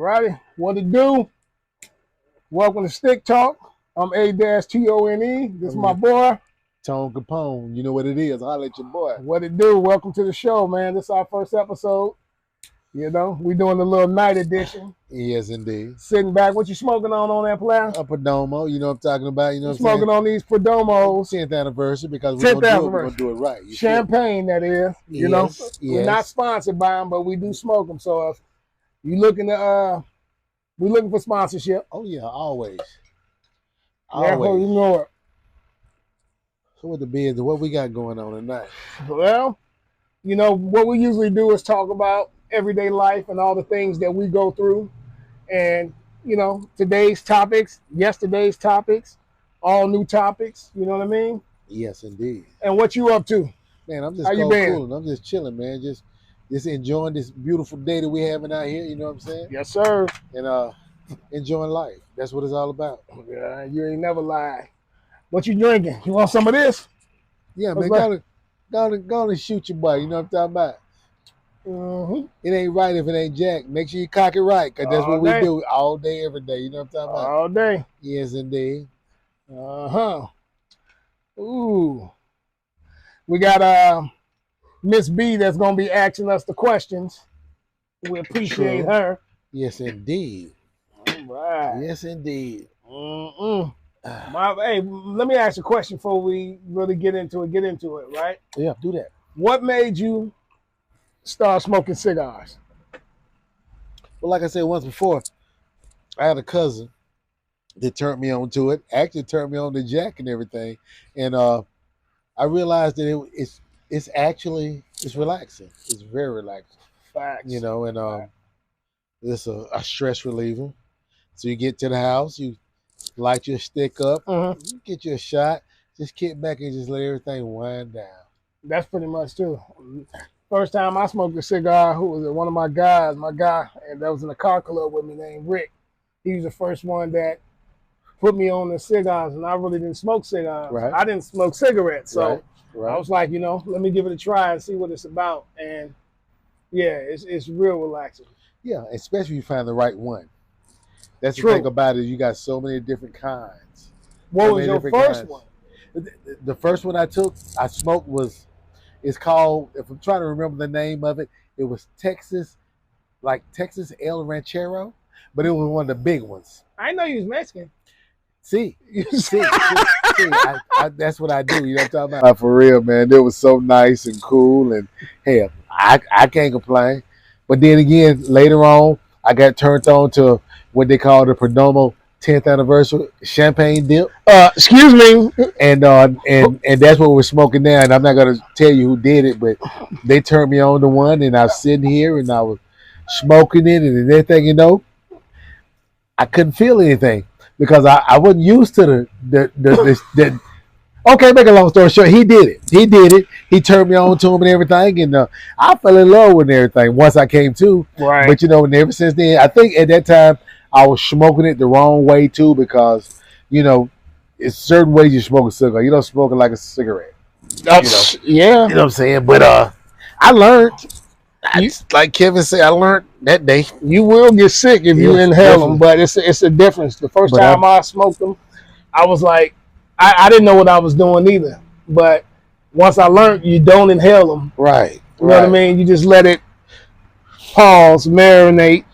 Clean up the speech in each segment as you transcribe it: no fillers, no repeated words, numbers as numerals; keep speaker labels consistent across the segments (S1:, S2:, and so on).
S1: Righty, what it do? Welcome to Stick Talk. I'm A-Tone. This is my boy.
S2: Tone Capone. You know what it is. I'll let your boy.
S1: What it do? Welcome to the show, man. This is our first episode. You know, we doing the little night edition.
S2: Yes, indeed.
S1: Sitting back. What you smoking on that player?
S2: A Perdomo. You know what I'm talking about? You know what I'm
S1: smoking on these Perdomos.
S2: 10th anniversary because we're going to do it right.
S1: Champagne, that is. You know, we're not sponsored by them, but we do smoke them. So if you looking to, we're looking for sponsorship.
S2: Oh, yeah, always.
S1: Yeah, you know it.
S2: So what the bids, what we got going on tonight?
S1: Well, you know, what we usually do is talk about everyday life and all the things that we go through. And, you know, today's topics, yesterday's topics, all new topics. You know what I mean?
S2: Yes, indeed.
S1: And what you up to?
S2: Man, I'm just cooling. I'm just chilling, man. Just enjoying this beautiful day that we're having out here. You know what I'm saying?
S1: Yes, sir.
S2: And enjoying life. That's what it's all about.
S1: Yeah, you ain't never lie. What you drinking? You want some of this?
S2: Yeah, man. Go and shoot your boy. You know what I'm talking about?
S1: Mm-hmm.
S2: It ain't right if it ain't Jack. Make sure you cock it right, because that's what we do all day, every day. You know what I'm talking about?
S1: All day.
S2: Yes, indeed.
S1: Uh-huh. Ooh. We got Miss B that's going to be asking us the questions. We appreciate her.
S2: Yes, indeed.
S1: All right.
S2: Yes, indeed.
S1: Hey, let me ask you a question before we really get into it, right?
S2: Yeah, do that.
S1: What made you start smoking cigars?
S2: Well, like I said once before, I had a cousin that turned me on to it. Actually turned me on to Jack and everything. And I realized that it's relaxing. It's very relaxing.
S1: Facts.
S2: You know, and it's a stress reliever. So you get to the house, you light your stick up, you get you a shot, just kick back and just let everything wind down.
S1: That's pretty much too. First time I smoked a cigar, who was it? One of my guy, and that was in a car club with me named Rick. He was the first one that put me on the cigars, and I really didn't smoke cigars.
S2: Right.
S1: I didn't smoke cigarettes, so
S2: right.
S1: I was like, you know, let me give it a try and see what it's about. And yeah, it's real relaxing.
S2: Yeah, especially if you find the right one. That's
S1: True.
S2: The thing about it. You got so many different kinds.
S1: What was your first one?
S2: The first one I smoked it's called, if I'm trying to remember the name of it, it was Texas El Ranchero, but it was one of the big ones.
S1: I know you was Mexican.
S2: See, that's what I do. You know what I'm talking about? For real, man. It was so nice and cool, and hell, I can't complain. But then again, later on, I got turned on to what they call the Perdomo 10th anniversary champagne dip.
S1: Excuse me.
S2: And that's what we're smoking now. And I'm not gonna tell you who did it, but they turned me on to one, and I was sitting here and I was smoking it, and everything, you know, I couldn't feel anything because I wasn't used to the okay, make a long story short, he did it. He turned me on to him and everything, and I fell in love with everything once I came to.
S1: Right.
S2: But you know, and ever since then, I think at that time I was smoking it the wrong way too, because you know, it's certain ways you smoke a cigar. You don't smoke it like a cigarette.
S1: Yeah.
S2: You know what I'm saying? But I learned. Like Kevin said, I learned that day.
S1: You will get sick if you inhale them, but it's a difference. The first time I smoked them, I was like, I didn't know what I was doing either. But once I learned, you don't inhale them.
S2: Right.
S1: You know what I mean? You just let it pause, marinate,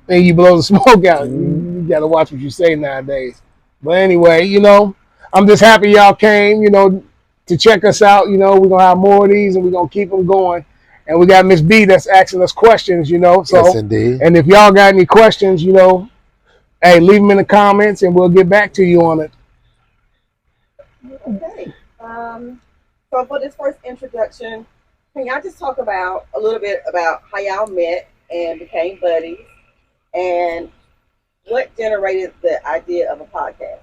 S1: and you blow the smoke out. You got to watch what you say nowadays. But anyway, you know, I'm just happy y'all came, you know, to check us out. You know, we're going to have more of these, and we're going to keep them going. And we got Miss B that's asking us questions, you know. So,
S2: yes, indeed.
S1: And if y'all got any questions, you know, hey, leave them in the comments, and we'll get back to you on it.
S3: Okay. So for this first introduction, can y'all just talk about a little bit about how y'all met and became buddies, and what generated the idea of a podcast?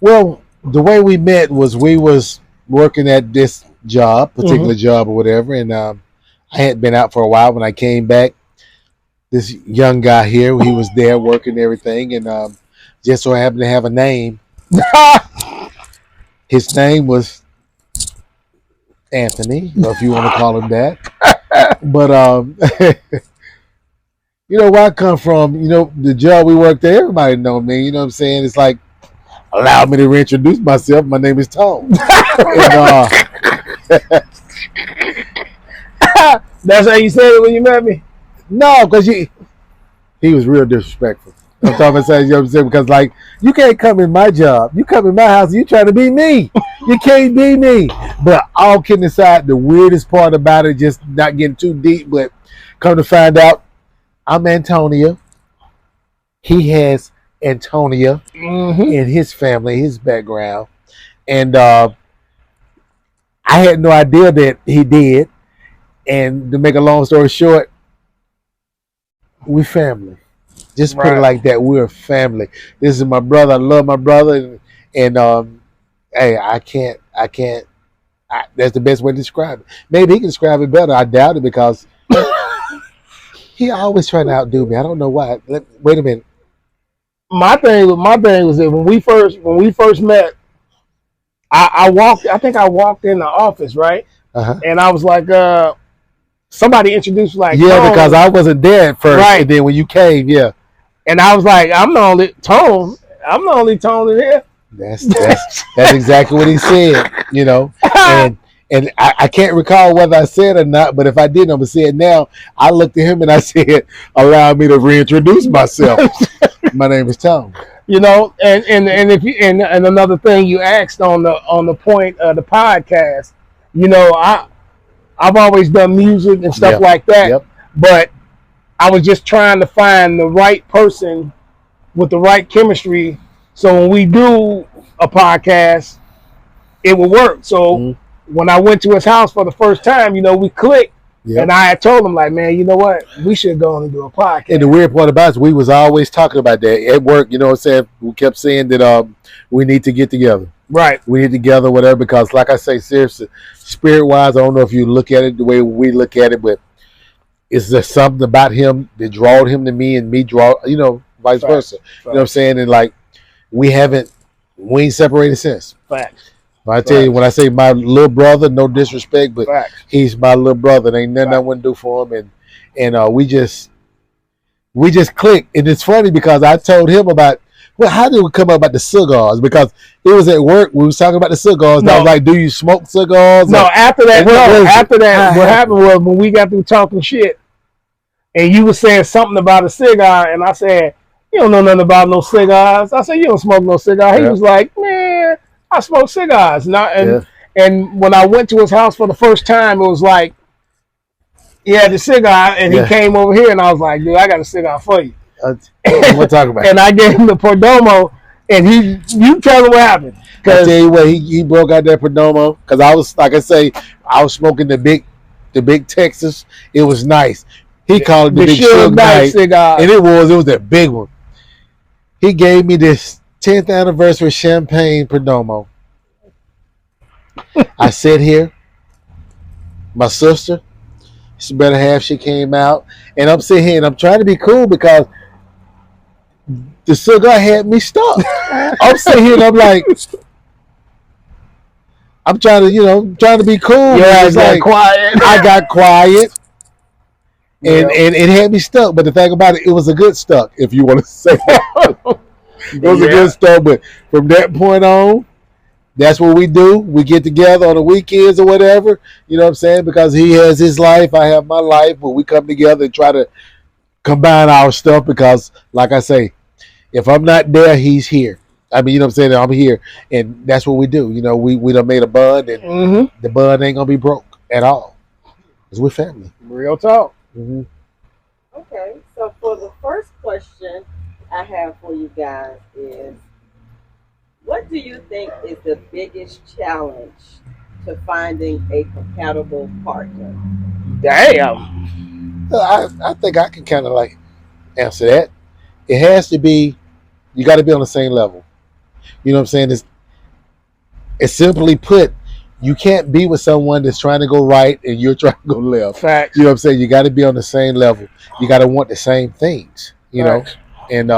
S2: Well, the way we met was we was working at this particular job or whatever, and I had been out for a while. When I came back, this young guy here, he was there working and everything, and just so happened to have a name. His name was Anthony, if you want to call him that. But You know where I come from. You know the job we worked there. Everybody know me. You know what I'm saying? It's like allow me to reintroduce myself. My name is Tone. And
S1: That's how you said it when you met me.
S2: no, because he was real disrespectful. I'm talking about saying, you know what I'm saying? Because like you can't come in my job. You come in my house. You trying to be me. You can't be me. But all kidding aside, the weirdest part about it, just not getting too deep, but come to find out, I'm Antonia. He has Antonia in his family, his background, and I had no idea that he did. And to make a long story short, we family. Just put it like that. We're a family. This is my brother. I love my brother, and hey, I can't. That's the best way to describe it. Maybe he can describe it better. I doubt it because he always trying to outdo me. I don't know why. Wait a minute.
S1: My thing was that when we first met, I think I walked in the office, right? And I was like, somebody introduced like,
S2: yeah, because I wasn't there at first, right? And then when you came, yeah,
S1: and I was like, I'm the only Tone in here.
S2: That's exactly what he said, you know. And I can't recall whether I said it or not, but if I did, I'm gonna say it now. I looked at him and I said, "Allow me to reintroduce myself. My name is Tom."
S1: You know, and if you and another thing you asked on the point of the podcast, you know, I've always done music and stuff like that, but I was just trying to find the right person with the right chemistry, so when we do a podcast, it will work. So when I went to his house for the first time, you know, we clicked. And I had told him, like, man, you know what? We should go on and do a podcast.
S2: And the weird part about it, we was always talking about that at work. You know what I'm saying? We kept saying that we need to get together.
S1: Right.
S2: We need together, whatever, because like I say, seriously, spirit-wise, I don't know if you look at it the way we look at it, but it's just something about him that drawed him to me and me draw, you know, vice versa. You know what I'm saying? And, like, we ain't separated since.
S1: Facts.
S2: I tell you, when I say my little brother, no disrespect, but he's my little brother. There ain't nothing I wouldn't do for him, and we just clicked. And it's funny because I told him about, well, how did we come up about the cigars? Because it was at work. We was talking about the cigars. No. And I was like, do you smoke cigars?
S1: No, after that, what happened was when we got through talking shit, and you were saying something about a cigar, and I said, you don't know nothing about no cigars. I said, you don't smoke no cigar. He was like, man, I smoke cigars. And when I went to his house for the first time, it was like, he had the cigar, and he came over here, and I was like, dude, I got a cigar for you.
S2: We'll talk about it.
S1: And I gave him the Perdomo, and you tell him what happened.
S2: I tell you what, he broke out that Perdomo, because I was, like I say, I was smoking the big Texas. It was nice. He called it the big Suge Knight cigar. And it was that big one. He gave me this 10th anniversary champagne Perdomo. I sit here. My sister, she's better half, she came out. And I'm sitting here and I'm trying to be cool because the cigar had me stuck. I'm sitting here and I'm like, I'm trying to be cool.
S1: Yeah, I got quiet.
S2: I got quiet. And it had me stuck. But the thing about it, it was a good stuck, if you want to say that. It was a good stuff, but from that point on, that's what we do. We get together on the weekends or whatever, you know what I'm saying? Because he has his life, I have my life, but we come together and try to combine our stuff because, like I say, if I'm not there, he's here. I mean, you know what I'm saying? I'm here, and that's what we do. You know, we done made a bond, and the bond ain't going to be broke at all because we're family.
S1: Real talk.
S3: Okay, so for the first question I have for you guys is, what do you think is the biggest challenge to finding a compatible partner?
S1: Damn.
S2: I think I can kind of like answer that. It has to be, you got to be on the same level. You know what I'm saying? It's simply put, you can't be with someone that's trying to go right and you're trying to go left.
S1: Facts.
S2: You know what I'm saying? You got to be on the same level. You got to want the same things, you know? And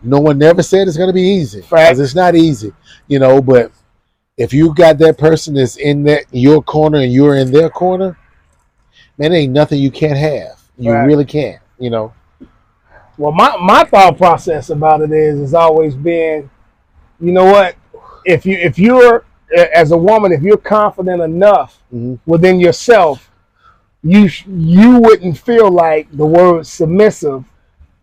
S2: no one never said it's going to be easy. Because it's not easy, you know, but if you got that person that's in your corner and you're in their corner, man, there ain't nothing you can't have. You really can't. You know.
S1: Well, my thought process about it is always been, you know what? If you're as a woman, if you're confident enough
S2: Mm-hmm.
S1: within yourself, you wouldn't feel like the word submissive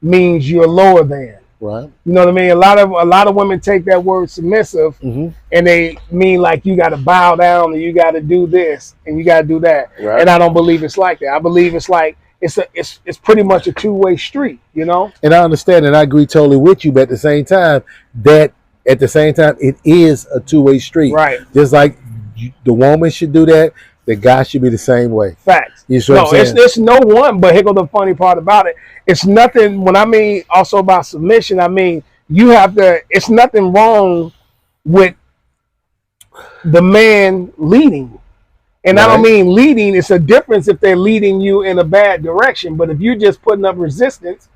S1: means you're lower than.
S2: Right.
S1: You know what I mean? A lot of women take that word submissive
S2: Mm-hmm.
S1: and they mean like you got to bow down and you got to do this and you got to do that.
S2: Right.
S1: And I don't believe it's like that. I believe it's like it's pretty much a two-way street. You know?
S2: And I understand and I agree totally with you, but at the same time, it is a two-way street.
S1: Right.
S2: Just like the woman should do that, the guy should be the same way.
S1: Facts.
S2: You see what I'm saying?
S1: It's no one. But here go the funny part about it. It's nothing. When I mean also about submission, I mean you have to. It's nothing wrong with the man leading. And I don't mean leading. It's a difference if they're leading you in a bad direction. But if you're just putting up resistance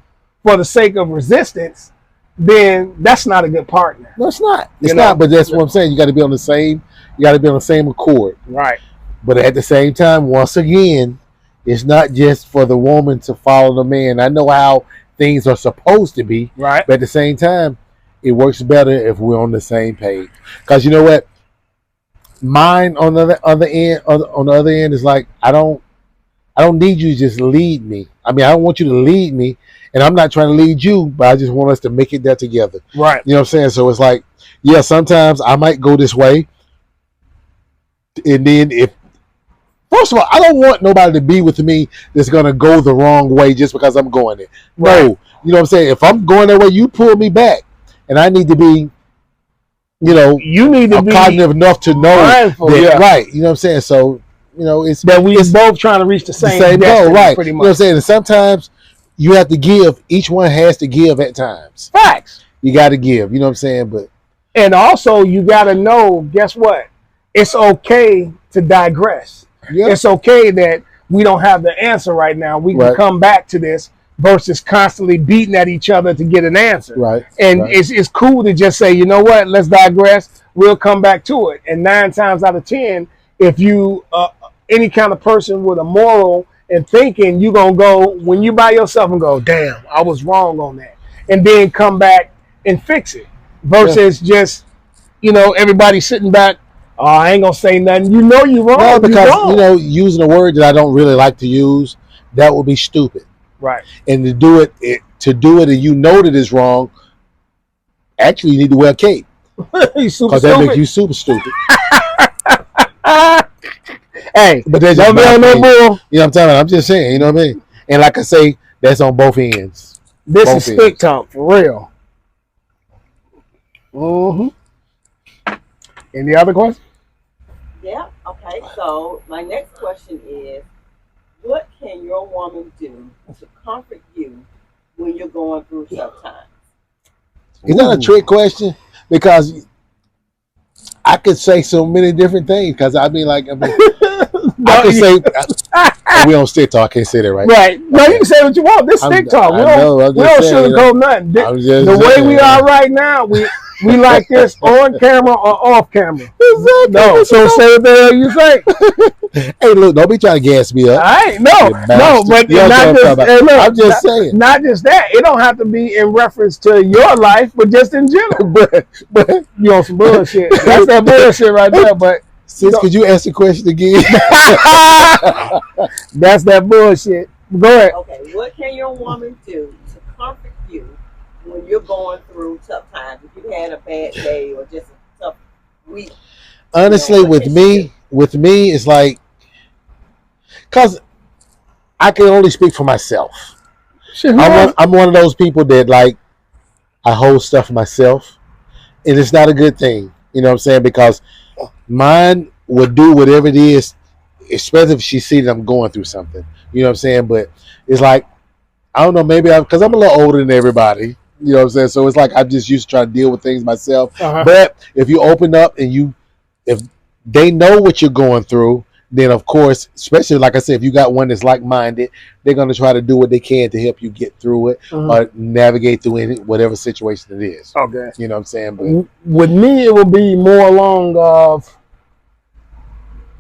S1: for the sake of resistance, then that's not a good partner.
S2: No, it's not. It's not. But that's what I'm saying. You got to be on the same. You got to be on the same accord.
S1: Right.
S2: But at the same time, once again, it's not just for the woman to follow the man. I know how things are supposed to be.
S1: Right.
S2: But at the same time, it works better if we're on the same page. Because you know what? Mine on the other end is like I don't need you to just lead me. I mean, I don't want you to lead me, and I'm not trying to lead you, but I just want us to make it there together.
S1: Right.
S2: You know what I'm saying? So it's like, yeah, sometimes I might go this way, and then first of all, I don't want nobody to be with me that's gonna go the wrong way just because I'm going it.
S1: Right.
S2: No, you know what I'm saying? If I'm going that way, you pull me back, and I need to be.
S1: You need to be
S2: cognitive enough to know
S1: mindful,
S2: that, right? You know what I'm saying? So, it's
S1: that we both trying to reach the same
S2: goal, right?
S1: Pretty much.
S2: You know what I'm saying? And sometimes you have to give. Each one has to give at times.
S1: Facts.
S2: You got to give. You know what I'm saying?
S1: And also, you got to know. Guess what? It's okay to digress.
S2: Yeah.
S1: It's okay that we don't have the answer right now. We can come back to this versus constantly beating at each other to get an answer.
S2: Right.
S1: And it's cool to just say, you know what? Let's digress. We'll come back to it. And 9 times out of 10, if you any kind of person with a moral and thinking, you're going to go, when you by yourself and go, damn, I was wrong on that. And then come back and fix it. Versus just, everybody sitting back, oh, I ain't going to say nothing. You know you're wrong.
S2: No, because, using a word that I don't really like to use, that would be stupid.
S1: Right.
S2: And to do it and you know that it's wrong, actually you need to wear a cape. Because that makes you super stupid.
S1: Hey,
S2: but there's
S1: don't be on no bull.
S2: You know what I'm telling you? I'm just saying, you know what I mean? And like I say, that's on both ends.
S1: This is stick talk for real. Mm-hmm. Any other questions?
S3: Yeah. Okay. So my next question is, what can your woman do to comfort you when you're going through tough times?
S2: Is that a trick question? Because I could say so many different things. Because I could say we don't stick talk. I can't say that, right?
S1: Right. No, you can say what you want. This stick talk. We don't sugarcoat nothing. The way we are right now, we like this on camera or off camera.
S2: Exactly.
S1: No, so say what the hell you say.
S2: Hey, look, don't be trying to gas me up.
S1: I ain't no, but
S2: I'm just saying.
S1: Not just that. It don't have to be in reference to your life, but just in general. but you on some bullshit. That's that bullshit right there. But
S2: sis, could you ask the question again?
S1: That's that bullshit. Go ahead.
S3: Okay, what can your woman do to comfort you when you're going through tough times? If you had a bad day or just a tough week.
S2: Honestly, with me, it's like, because I can only speak for myself. I'm one of those people that, like, I hold stuff for myself, and it's not a good thing. You know what I'm saying? Because mine would do whatever it is, especially if she sees that I'm going through something. You know what I'm saying? But it's like, I don't know, maybe because I'm a little older than everybody. You know what I'm saying? So it's like I'm just used to trying to deal with things myself. Uh-huh. But if you open up and if they know what you're going through, then of course, especially like I said, if you got one that's like-minded, they're going to try to do what they can to help you get through it or navigate through whatever situation it is.
S1: Okay.
S2: You know what I'm saying? But
S1: with me, it will be more along of,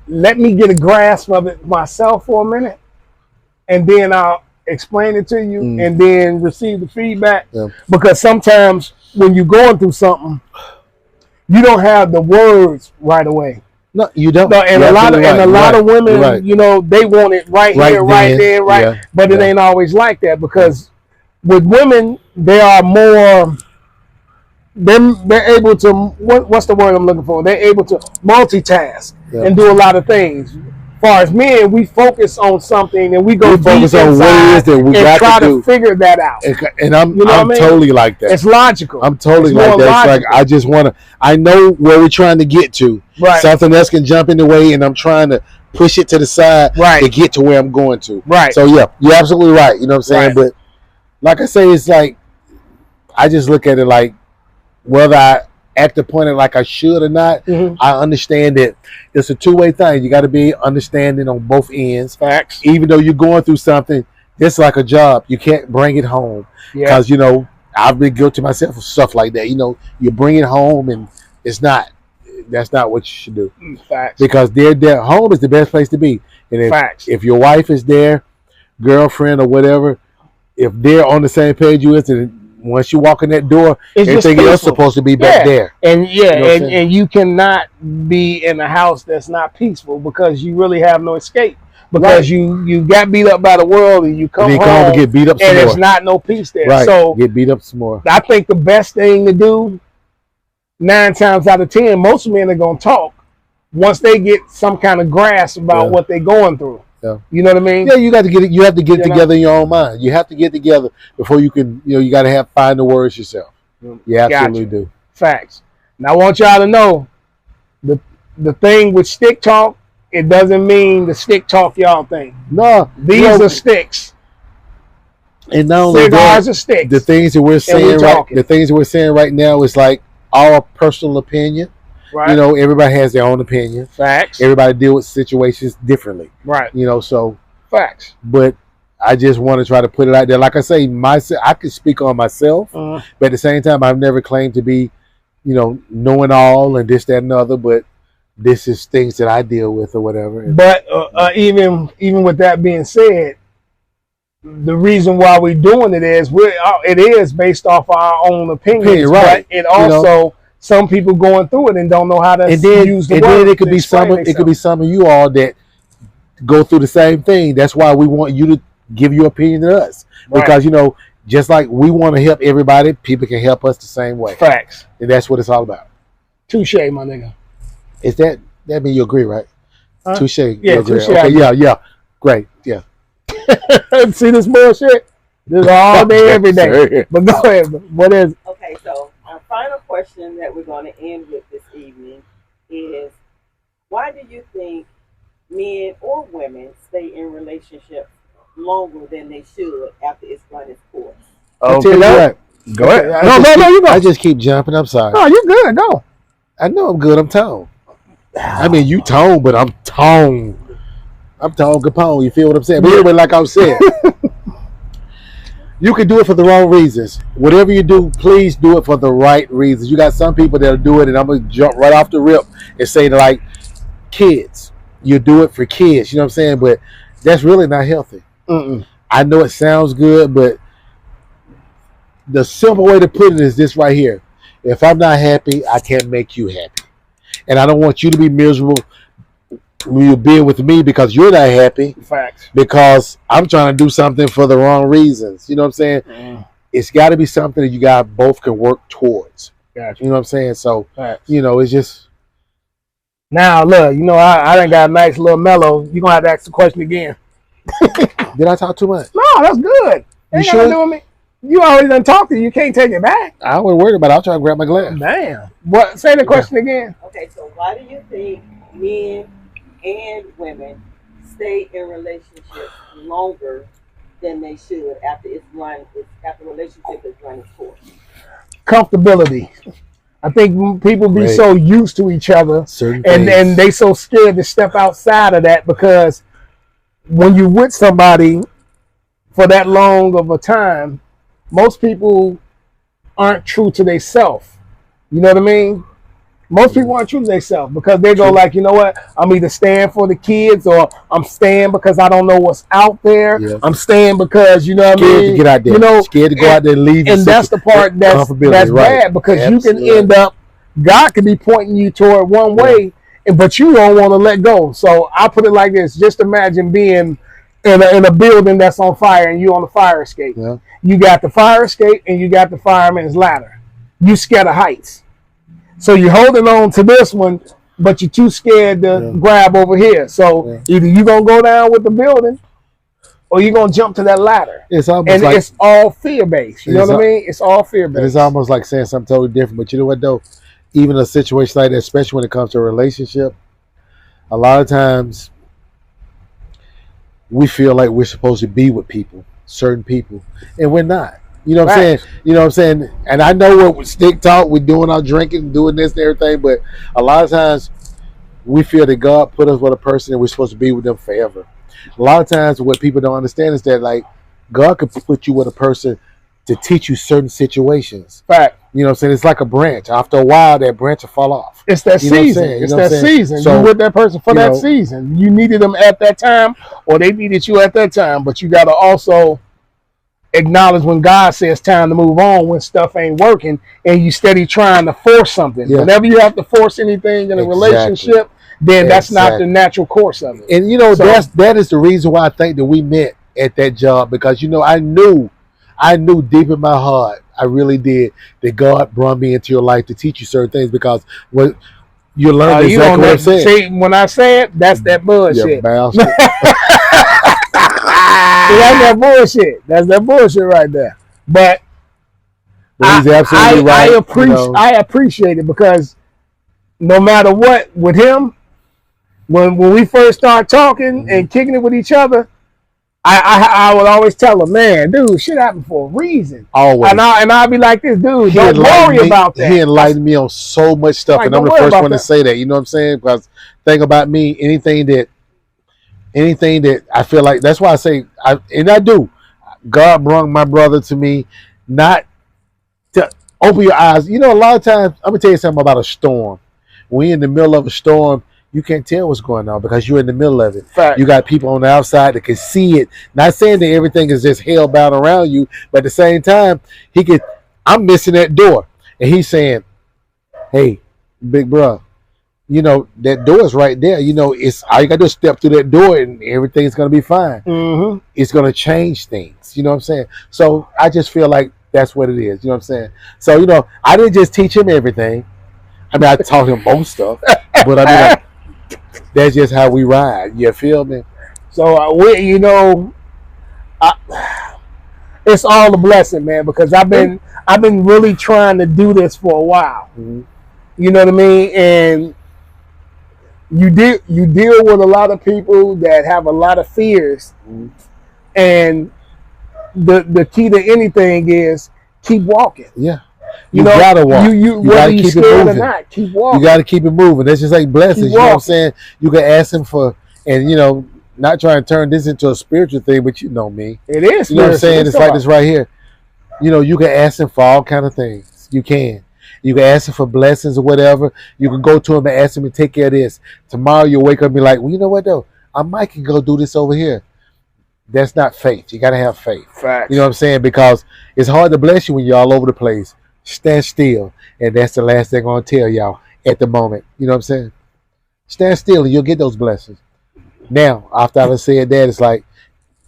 S1: let me get a grasp of it myself for a minute, and then explain it to you
S2: Mm.
S1: and then receive the feedback.
S2: Yeah.
S1: Because sometimes when you're going through something, you don't have the words right away.
S2: No, you don't.
S1: No, and
S2: You're
S1: a lot of
S2: absolutely
S1: and a
S2: right.
S1: lot of women,
S2: right.
S1: you know, they want it right
S2: Right
S1: here, right
S2: then,
S1: there, right.
S2: yeah,
S1: But it
S2: yeah.
S1: ain't always like that because with women, they are more. They're able to what's the word I'm looking for? They're able to multitask
S2: Yeah.
S1: and do a lot of things. As far as men, we focus on something and we go
S2: We
S1: deep
S2: focus on what it is
S1: inside
S2: that we
S1: and
S2: got
S1: try
S2: to do.
S1: figure that out.
S2: And I'm
S1: You know what I
S2: I'm
S1: mean?
S2: totally like that.
S1: It's logical.
S2: I'm totally
S1: It's
S2: like
S1: more
S2: that. It's like
S1: logical.
S2: I just want to. I know where we're trying to get to.
S1: Right.
S2: Something else can jump in the way, and I'm trying to push it to the side
S1: Right.
S2: to get to where I'm going to.
S1: Right.
S2: So yeah, you're absolutely right. You know what I'm saying?
S1: Right.
S2: But like I say, it's like I just look at it like whether I act upon it like I should or not.
S1: Mhm.
S2: I understand that it's a two-way thing. You got to be understanding on both ends.
S1: Facts.
S2: Even though you're going through something, it's like a job. You can't bring it home
S1: Yeah.
S2: because you know I've been guilty myself of stuff like that. You know, you bring it home and it's not. That's not what you should do
S1: Facts.
S2: because their home is the best place to be. And
S1: Facts.
S2: if your wife is there, girlfriend or whatever, if they're on the same page you is, and once you walk in that door,
S1: It's just
S2: everything else is
S1: peaceful.
S2: supposed to be back there.
S1: And
S2: You know what I'm saying?
S1: and you cannot be in a house that's not peaceful because you really have no escape. Because
S2: Right.
S1: you got beat up by the world and you come
S2: And then
S1: home
S2: come home and get beat up some
S1: and
S2: more.
S1: it's not no peace there.
S2: Right.
S1: So
S2: Get beat up some more.
S1: I think the best thing to do, 9 times out of 10, most men are gonna talk once they get some kind of grasp about what they're going through.
S2: Yeah.
S1: You know what I mean?
S2: Yeah, you got to get it. You have to get it
S1: You know?
S2: together in your own mind. You have to get together before you can. You know, you got to find the words yourself. You absolutely do.
S1: Facts. And I want y'all to know the thing with stick talk, it doesn't mean the stick talk y'all think.
S2: No,
S1: These are sticks.
S2: And not only
S1: Cigars
S2: that,
S1: are sticks.
S2: the things that we're saying
S1: talking.
S2: the things that we're saying right now is like our personal opinion.
S1: Right.
S2: You know, everybody has their own opinion.
S1: Facts.
S2: Everybody deal with situations differently.
S1: Right.
S2: You know, so
S1: facts.
S2: But I just want to try to put it out there. Like I say, I can speak on myself, but at the same time, I've never claimed to be, you know, knowing all and this, that, and the other. But this is things that I deal with or whatever.
S1: But even with that being said, the reason why we're doing it is it is based off our own opinions,
S2: right?
S1: But it also some people going through it and don't know how to use the words. And then
S2: it could be some of you all that go through the same thing. That's why we want you to give your opinion to us, because you know, just like we want to help everybody, people can help us the same way.
S1: Facts,
S2: and that's what it's all about.
S1: Touche, my nigga.
S2: Is that mean you agree, right? Touche.
S1: Yeah, touche.
S2: Okay, yeah, great, yeah.
S1: See this bullshit? This is all day, every day. But go ahead. What is?
S3: Okay, so our final question that we're going to end with this evening is: why do you think men or women stay in relationships longer than they should after it's run its course?
S2: I'll tell you what.
S1: Go ahead.
S2: No, you go. I just keep jumping. I'm sorry.
S1: No, you're good. Go.
S2: I know I'm good. I'm toned. I mean, you toned, but I'm toned. I'm toned Capone. You feel what I'm saying? But anyway, like I was saying, you can do it for the wrong reasons. Whatever you do, please do it for the right reasons. You got some people that'll do it, and I'm gonna jump right off the rip and say that, like, kids. You do it for kids. You know what I'm saying? But that's really not healthy. I know it sounds good, but the simple way to put it is this right here: if I'm not happy, I can't make you happy, and I don't want you to be miserable when you're being with me because you're not happy.
S1: Facts.
S2: Because I'm trying to do something for the wrong reasons. You know what I'm saying? It's got to be something that you guys both can work towards.
S1: Gotcha.
S2: You know what I'm saying? So,
S1: Facts.
S2: you know, it's just.
S1: Now, look, you know, I done got a nice little mellow. You're going to have to ask the question again.
S2: Did I talk too much?
S1: No, that's good.
S2: You sure?
S1: Do with me. You already done talked to you. Can't take it back.
S2: I wasn't worried about it. I'll try to grab my glass.
S1: Damn. What? Say the question again.
S3: Okay, so why do you think men and women stay in relationships longer than they should after the relationship is run its course?
S1: Comfortability. I think people be so used to each other, and they so scared to step outside of that, because when you with somebody for that long of a time, most people aren't true to themselves. You know what I mean? Most people aren't true to themselves because they go
S2: True.
S1: like, you know what? I'm either staying for the kids or I'm staying because I don't know what's out there.
S2: Yeah.
S1: I'm staying because you know what I
S2: Scared to
S1: mean.
S2: get out there.
S1: You know,
S2: Scared to go out there and leave.
S1: and that's the part that's
S2: comfortability, right.
S1: bad because you can
S2: Absolutely.
S1: end up. God could be pointing you toward one way, but you don't want to let go. So I put it like this: just imagine being in a building that's on fire and you on the fire escape.
S2: Yeah.
S1: You got the fire escape and you got the fireman's ladder. You scared of heights. So you're holding on to this one, but you're too scared to grab over here. So either you're going to go down with the building or you're going to jump to that ladder.
S2: It's almost
S1: and
S2: like,
S1: it's all fear-based. You know what I mean? It's all fear-based.
S2: It's almost like saying something totally different. But you know what, though? Even a situation like that, especially when it comes to a relationship, a lot of times we feel like we're supposed to be with people, certain people, and we're not. You know what I'm saying? You know what I'm saying? And I know what stick talk, we're doing our drinking, doing this and everything, but a lot of times we feel that God put us with a person and we're supposed to be with them forever. A lot of times what people don't understand is that like God could put you with a person to teach you certain situations.
S1: Fact.
S2: You know what I'm saying? It's like a branch. After a while, that branch will fall off.
S1: It's that season. It's that season.
S2: So,
S1: you're with that person for that season. You needed them at that time or they needed you at that time, but you got to also acknowledge when God says time to move on when stuff ain't working and you steady trying to force something. Yeah. Whenever you have to force anything in a relationship, then that's not the natural course of it.
S2: And you know, that is the reason why I think that we met at that job, because you know I knew deep in my heart, I really did, that God brought me into your life to teach you certain things, because what you learn exactly what I'm saying.
S1: See, when I say it, that's that bullshit. That's that bullshit. That's that bullshit right there. But
S2: he's absolutely right.
S1: I appreciate it because no matter what with him, when we first start talking and kicking it with each other, I would always tell him, man, dude, shit happened for a reason.
S2: Always.
S1: And I'll be like this, dude, don't worry about that.
S2: He enlightened me on so much stuff, and I'm the first one to say that. You know what I'm saying? Because think about me, anything that I feel like, that's why I say, I do. God brought my brother to me, not to open your eyes. You know, a lot of times, I'm going to tell you something about a storm. When you're in the middle of a storm, you can't tell what's going on because you're in the middle of it.
S1: Fact.
S2: You got people on the outside that can see it. Not saying that everything is just hell-bound around you, but at the same time, I'm missing that door. And he's saying, hey, big bro, you know, that door is right there. You know, it's all you got to do is step through that door and everything's going to be fine.
S1: Mm-hmm.
S2: It's going to change things. You know what I'm saying? So I just feel like that's what it is. You know what I'm saying? So, you know, I didn't just teach him everything. I mean, I taught him most stuff. But I mean, like, that's just how we ride. You feel me?
S1: So, you know, it's all a blessing, man, because I've been really trying to do this for a while.
S2: Mm-hmm.
S1: You know what I mean? And you deal with a lot of people that have a lot of fears, and the key to anything is keep walking.
S2: Yeah,
S1: you know, gotta walk. Whether you scared or not, keep walking.
S2: You got to keep it moving. That's just like blessings. You know what I'm saying? You can ask him for, and you know, not trying to turn this into a spiritual thing, but you know me.
S1: It is.
S2: You know what I'm saying? It's like this right here. You know, you can ask him for all kind of things. You can. You can ask him for blessings or whatever. You can go to him and ask him to take care of this. Tomorrow you'll wake up and be like, well, you know what though? I might can go do this over here. That's not faith. You got to have faith.
S1: Facts.
S2: You know what I'm saying? Because it's hard to bless you when you're all over the place. Stand still. And that's the last thing I'm going to tell y'all at the moment. You know what I'm saying? Stand still and you'll get those blessings. Now, after I've said that, it's like,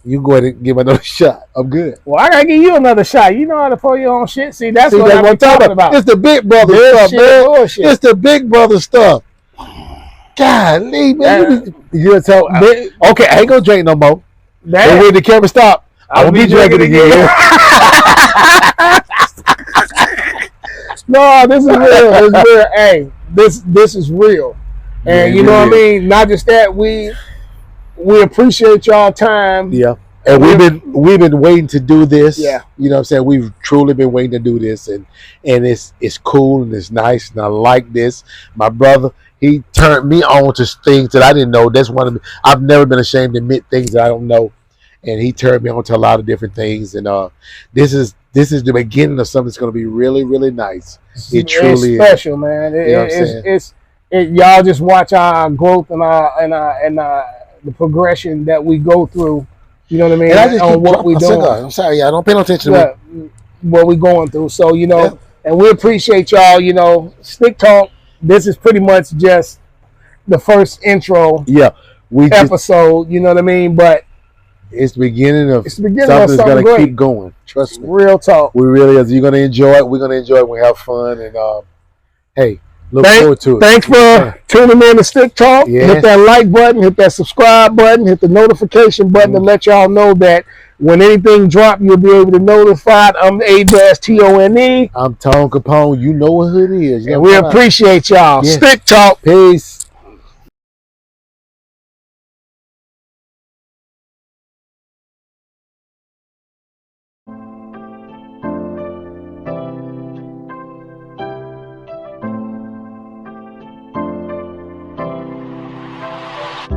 S2: you go ahead and give another shot. I'm good.
S1: Well, I gotta give you another shot. You know how to pull your own shit. See, that's what I'm talking about.
S2: It's the big brother stuff, man. Bullshit. It's the big brother stuff. Golly, man. You tell. Okay, I ain't gonna drink no more. And when the camera stop, I will be drinking again.
S1: No, this is real. It's real. Hey, this is real. And you know what I mean? Not just that, we appreciate y'all time.
S2: Yeah. And we've been waiting to do this.
S1: Yeah.
S2: You know what I'm saying? We've truly been waiting to do this, and it's cool and it's nice and I like this. My brother, he turned me on to things that I didn't know. That's one of me. I've never been ashamed to admit things that I don't know. and he turned me on to a lot of different things. And this is the beginning of something that's going to be really, really nice. It truly
S1: it's special, man.
S2: You know what I'm saying?
S1: Y'all just watch our growth and the progression that we go through. You know what I mean?
S2: And I just
S1: on
S2: keep
S1: what
S2: dropping
S1: we
S2: my
S1: doing.
S2: cigar. I'm sorry, y'all. Don't pay no attention to me.
S1: What we going through. So, you know,
S2: Yeah.
S1: and we appreciate y'all, you know. Stick Talk, this is pretty much just the first intro
S2: Yeah, we just,
S1: episode, you know what I mean? But
S2: it's the beginning of
S1: it's the beginning
S2: something
S1: of
S2: that's
S1: something
S2: going to
S1: great.
S2: keep going. Trust me.
S1: Real talk.
S2: We really is. You're going to enjoy it. We're going to enjoy it. We have fun. And hey, look forward to it.
S1: Thanks for tuning in to Stick Talk.
S2: Yes.
S1: Hit that like button, hit that subscribe button, hit the notification button to let y'all know that when anything drop, you'll be able to notify it. I'm A-Tone.
S2: I'm Tone Capone. You know what it is.
S1: And we appreciate y'all.
S2: Yes.
S1: Stick Talk.
S2: Peace.